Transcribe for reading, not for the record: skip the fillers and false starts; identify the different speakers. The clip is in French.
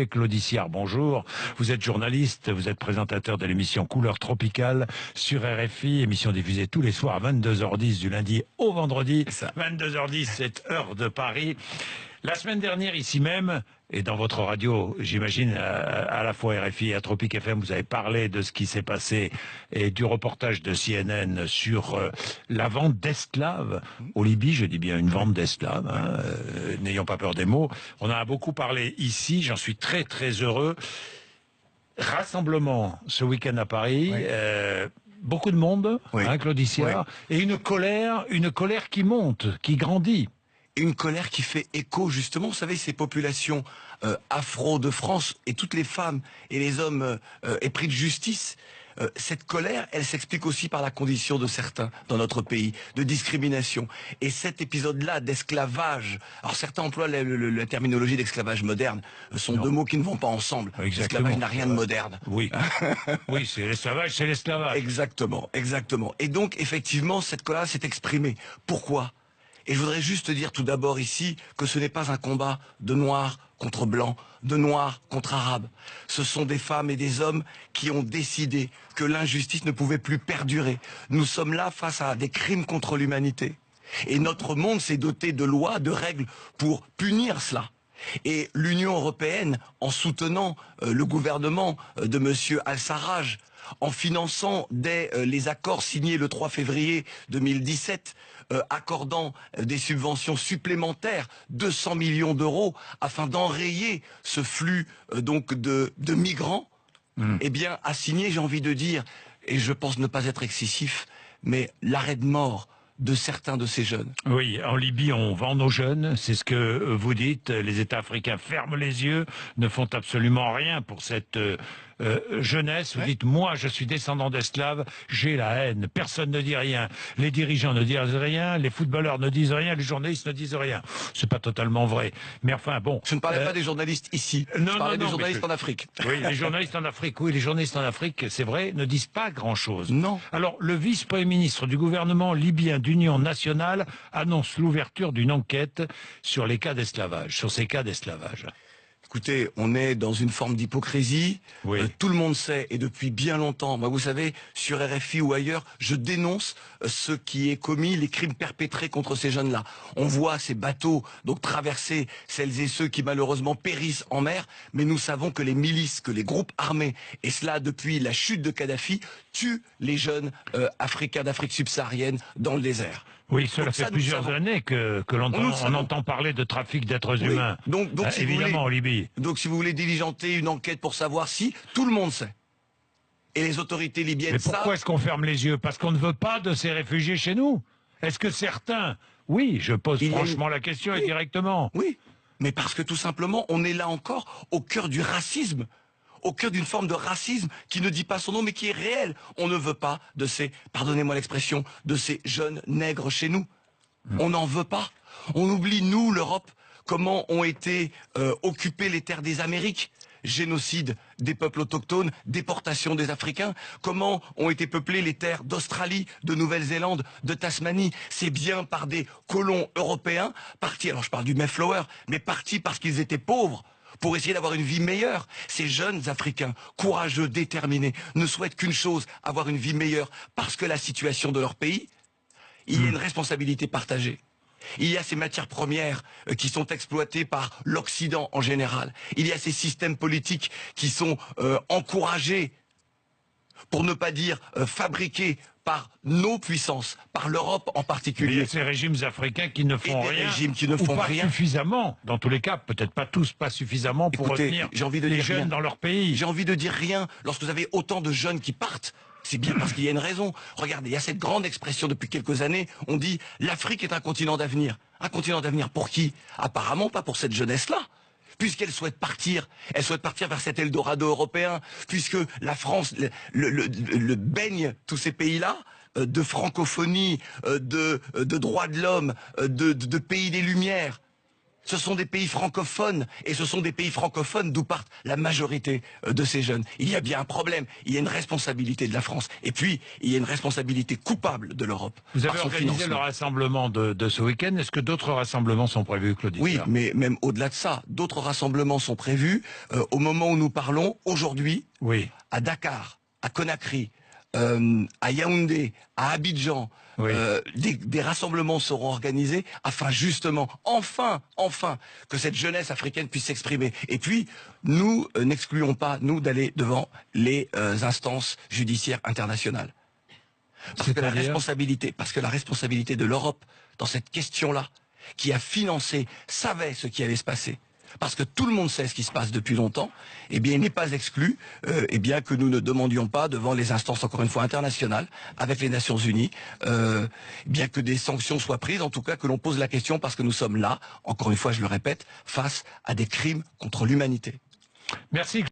Speaker 1: Claude Issiard, bonjour. Vous êtes journaliste, vous êtes présentateur de l'émission Couleur Tropicale sur RFI, émission diffusée tous les soirs à 22h10 du lundi au vendredi. 22h10, c'est heure de Paris. La semaine dernière, ici même, et dans votre radio, j'imagine, à la fois RFI et à Tropic FM, vous avez parlé de ce qui s'est passé et du reportage de CNN sur la vente d'esclaves au Libye. Je dis bien une vente d'esclaves, hein, n'ayons pas peur des mots. On en a beaucoup parlé ici, j'en suis très très heureux. Rassemblement ce week-end à Paris.
Speaker 2: Oui.
Speaker 1: Beaucoup de monde,
Speaker 2: Oui.
Speaker 1: hein, Claude Issiard, et une colère qui monte, qui grandit.
Speaker 2: Une colère qui fait écho justement, vous savez, ces populations afro de France et toutes les femmes et les hommes épris de justice. Cette colère, elle s'explique aussi par la condition de certains dans notre pays, de discrimination. Et cet épisode-là d'esclavage, alors certains emploient la terminologie d'esclavage moderne, sont deux mots qui ne vont pas ensemble. L'esclavage n'a rien de moderne.
Speaker 1: Oui, oui, c'est l'esclavage, c'est l'esclavage.
Speaker 2: Exactement, exactement. Et donc, effectivement, cette colère s'est exprimée. Pourquoi ? Et je voudrais juste dire tout d'abord ici que ce n'est pas un combat de noirs contre blancs, de noirs contre arabes. Ce sont des femmes et des hommes qui ont décidé que l'injustice ne pouvait plus perdurer. Nous sommes là face à des crimes contre l'humanité. Et notre monde s'est doté de lois, de règles pour punir cela. Et l'Union européenne, en soutenant le gouvernement de M. Al-Sarraj, en finançant dès les accords signés le 3 février 2017, accordant des subventions supplémentaires, 200 millions d'euros, afin d'enrayer ce flux donc de migrants, eh bien, a signé, j'ai envie de dire, et je pense ne pas être excessif, mais l'arrêt de mort de certains de ces jeunes.
Speaker 1: Oui, en Libye, on vend nos jeunes, c'est ce que vous dites. Les États africains ferment les yeux, ne font absolument rien pour cette jeunesse. Vous dites, moi, je suis descendant d'esclaves, j'ai la haine. Personne ne dit rien. Les dirigeants ne disent rien, les footballeurs ne disent rien, les journalistes ne disent rien. C'est pas totalement vrai. Mais enfin, bon.
Speaker 2: Je ne parlais pas des journalistes ici. Je parlais des journalistes en Afrique.
Speaker 1: Oui, les journalistes en Afrique, oui, les journalistes en Afrique, c'est vrai, ne disent pas grand-chose.
Speaker 2: Non.
Speaker 1: Alors, le vice-premier ministre du gouvernement libyen d'union nationale annonce l'ouverture d'une enquête sur les cas d'esclavage, sur ces cas d'esclavage.
Speaker 2: Écoutez, on est dans une forme d'hypocrisie.
Speaker 1: Oui.
Speaker 2: Tout le monde sait, et depuis bien longtemps, moi vous savez, sur RFI ou ailleurs, je dénonce ce qui est commis, les crimes perpétrés contre ces jeunes-là. On voit ces bateaux donc traverser celles et ceux qui malheureusement périssent en mer, mais nous savons que les milices, que les groupes armés, et cela depuis la chute de Kadhafi, tuent les jeunes africains d'Afrique subsaharienne dans le désert.
Speaker 1: Oui, cela fait plusieurs années que l'on entend parler de trafic d'êtres humains,
Speaker 2: donc si
Speaker 1: évidemment en Libye.
Speaker 2: Donc si vous voulez diligenter une enquête pour savoir si, tout le monde sait. Et les autorités libyennes savent.
Speaker 1: Mais pourquoi est-ce qu'on ferme les yeux? Parce qu'on ne veut pas de ces réfugiés chez nous? Est-ce que certains... Oui, je pose franchement la question et directement.
Speaker 2: Oui, mais parce que tout simplement, on est là encore au cœur du racisme. Au cœur d'une forme de racisme qui ne dit pas son nom, mais qui est réel. On ne veut pas de ces, pardonnez-moi l'expression, de ces jeunes nègres chez nous. On n'en veut pas. On oublie, nous, l'Europe, comment ont été occupées les terres des Amériques. Génocide des peuples autochtones, déportation des Africains, comment ont été peuplées les terres d'Australie, de Nouvelle-Zélande, de Tasmanie. C'est bien par des colons européens, partis, alors je parle du Mayflower, mais partis parce qu'ils étaient pauvres, pour essayer d'avoir une vie meilleure. Ces jeunes Africains, courageux, déterminés, ne souhaitent qu'une chose, avoir une vie meilleure, parce que la situation de leur pays, il y a une responsabilité partagée. Il y a ces matières premières qui sont exploitées par l'Occident en général. Il y a ces systèmes politiques qui sont encouragés, pour ne pas dire fabriqués, par nos puissances, par l'Europe en particulier.
Speaker 1: Il y a ces régimes africains qui ne font rien, ou pas suffisamment, dans tous les cas, peut-être pas tous, pas suffisamment pour retenir les jeunes dans leur pays.
Speaker 2: J'ai envie de dire rien. Lorsque vous avez autant de jeunes qui partent, c'est bien parce qu'il y a une raison. Regardez, il y a cette grande expression depuis quelques années, on dit l'Afrique est un continent d'avenir. Un continent d'avenir pour qui? Apparemment pas pour cette jeunesse-là. Puisqu'elle souhaite partir vers cet Eldorado européen, puisque la France le baigne tous ces pays-là de francophonie, de droits de l'homme, de pays des Lumières. Ce sont des pays francophones, et ce sont des pays francophones d'où partent la majorité de ces jeunes. Il y a bien un problème, il y a une responsabilité de la France, et puis il y a une responsabilité coupable de l'Europe.
Speaker 1: Vous avez organisé le rassemblement de ce week-end. Est-ce que d'autres rassemblements sont prévus, Claude Issler?
Speaker 2: Oui, mais même au-delà de ça, d'autres rassemblements sont prévus. Au moment où nous parlons, aujourd'hui,
Speaker 1: Oui.
Speaker 2: à Dakar, à Conakry, à Yaoundé, à Abidjan,
Speaker 1: Oui.
Speaker 2: des rassemblements seront organisés afin justement, enfin, que cette jeunesse africaine puisse s'exprimer. Et puis, nous n'excluons pas, nous, d'aller devant les instances judiciaires internationales. Parce que la responsabilité de l'Europe dans cette question-là, qui a financé, savait ce qui allait se passer. Parce que tout le monde sait ce qui se passe depuis longtemps, eh bien, il n'est pas exclu, eh bien, que nous ne demandions pas devant les instances, encore une fois, internationales, avec les Nations Unies, bien que des sanctions soient prises, en tout cas, que l'on pose la question parce que nous sommes là, encore une fois, je le répète, face à des crimes contre l'humanité.
Speaker 1: Merci.